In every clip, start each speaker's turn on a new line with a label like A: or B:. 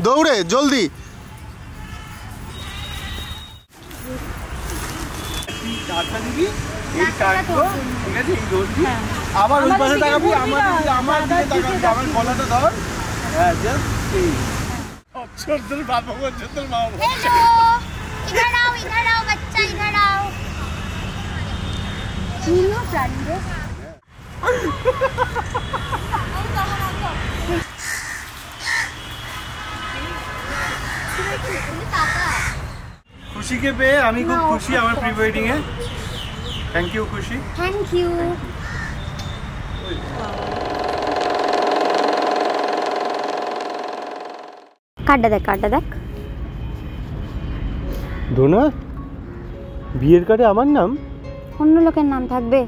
A: দৌড়ে জলদি। আবার ওই পাশে তাকাবি, আমার দিকে তাকাবি, আমার গলাটা ধর। হ্যাঁ জাস্ট এই অক্ষর তোর বাবা বলছে, তোর মা বলছে।
B: इधर आओ बच्चा, इधर आओ। नीनो चांदे
A: खुशी के पे আমি খুব খুশি আমার প্রি ওয়েডিং এ। থ্যাংক ইউ খুশি।
B: Thank you. কাটা দেখ
A: ধোনা, বিয়ের কার্ডে আমার নাম?
B: অন্য লোকের নাম থাকবে?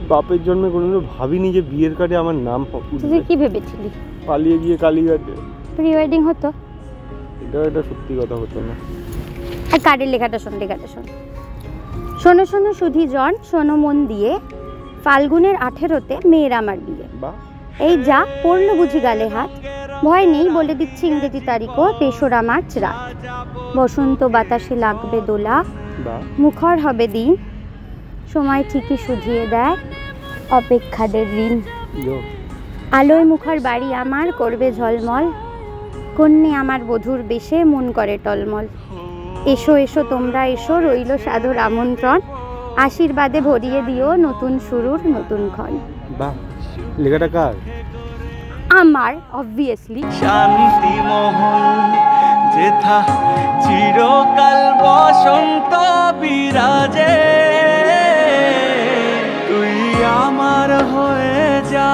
A: বাপের জন্মে কোনোদিনও ভাবিনি যে বিয়ের কার্ডে আমার নাম হবে।
B: তুই কি ভেবেছিলি
A: পালিয়ে গিয়ে কালীঘাটে
B: প্রি ওয়েডিং হতো?
A: এটা সত্যি কথা হতো না।
B: আর কার্ডের লেখাটা শোন। শোনো শোনো সুধী জন, শোনো মন দিয়ে, ফাল্গুনের 18-তে মেয়ের আমার বিয়ে। এই যা পড়লো বুঝি গালে হাত, ভয় নেই বলে দিচ্ছি ইংরেজি তারিখও, 3রা মার্চ রাত। বসন্ত বাতাসে লাগবে দোলা, মুখর হবে দিন, সময় ঠিকই শুধিয়ে দেয় অপেক্ষাদের ঋণ। আলোয় মুখর বাড়ি আমার করবে ঝলমল, কন্যে আমার বধূর বেশে মন করে টলমল। এসো এসো তোমরা এসো, রইল সাদর আমন্ত্রণ, আশীর্বাদে ভরিয়ে দিও নতুন শুরুর নতুন ক্ষণ।
A: বাহ, লেখাটা কার?
B: আমার অবভিয়াসলি।
C: শান্তি মহল যেথা চিরকাল বসন্ত বিরাজে, তুই আমার হয়ে যা,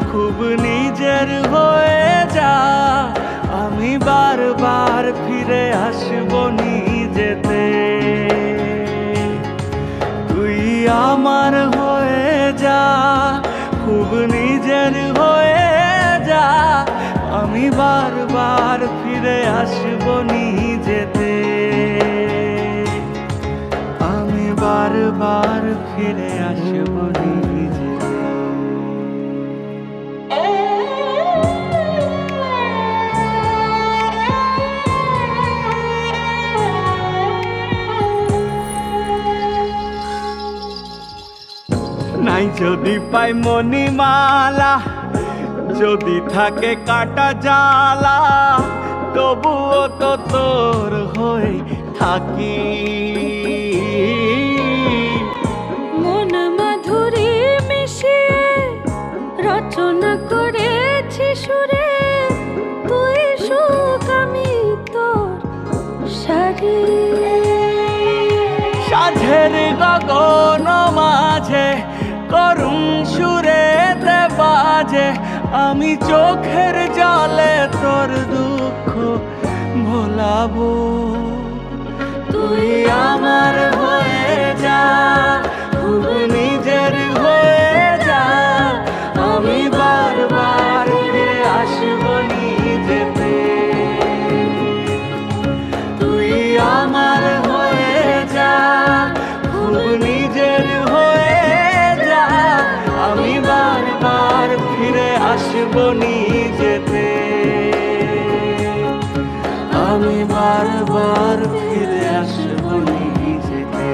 C: খুব নিজের হয়ে যা, আমি বারবার ফিরে আসব নিজেতে। তুই আমার হয়ে যা, খুব নিজের হয়ে যা, আমি বারবার ফিরে আসব নিজেতে। আমি বারবার ফিরে আসব নিজেতে। নাই যদি পাই মণিমালা, যদি থাকে কাটা জালা, তবুও তো তোর হয়ে থাকি।
D: মন মাধুরী মিশিয়ে রচনা করেছি সুরে, তুই সুখ আমি তোর সারি।
C: সাঁঝের গগন মাঝে করুণ সুরেতে বাজে, আমি চোখের জলে তোর দুঃখ ভোলাবো। তুই আমার হয়ে যা, খুব নিজের হয়ে যা, আমি বারবার ফিরে আসব নিজেতে। তুই আমার হয়ে যা, খুব নিজের হয়ে যা, আমি বারবার ফিরে আসব নিজেতে। আমি বারবার ফিরে আসব নিজেতে।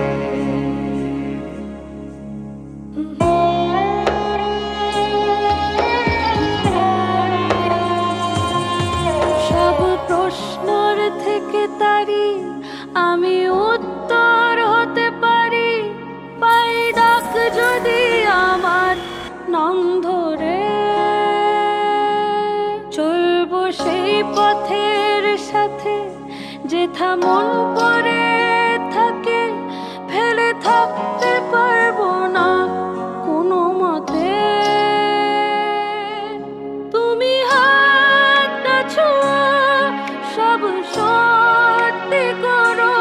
D: সব প্রশ্নর থেকে তারি আমি উত্তর হতে পারি, পাই ডাক যদি আমার নাম ধরে। চলবো সেই পথের সাথে যেথা মন পড়ে থাকে, ফেলে থাকতে পারবো না কোনো মতে। তুমি হাতটা ছোঁয়া সব সত্যি করো,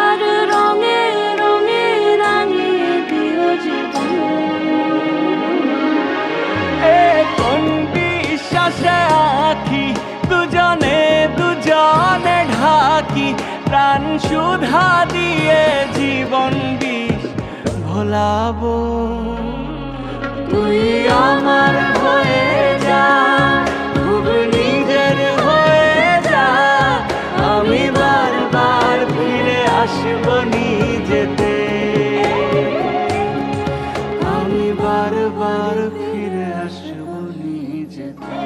D: আর রঙে রঙে রাঙিয়ে দিও জীবন।
C: এ কোন বিশ্বাসে আঁখি দুজনে দুজনে ঢাকি, প্রাণ সুধা দিয়ে জীবন বিষ ভোলাবো। তুই আমার হয়ে যা, খুব নিজের হয়ে যা, আমি বারবার ফিরে আসবো নিজেতে, আমি বারবার ফিরে আসবো নিজেতে।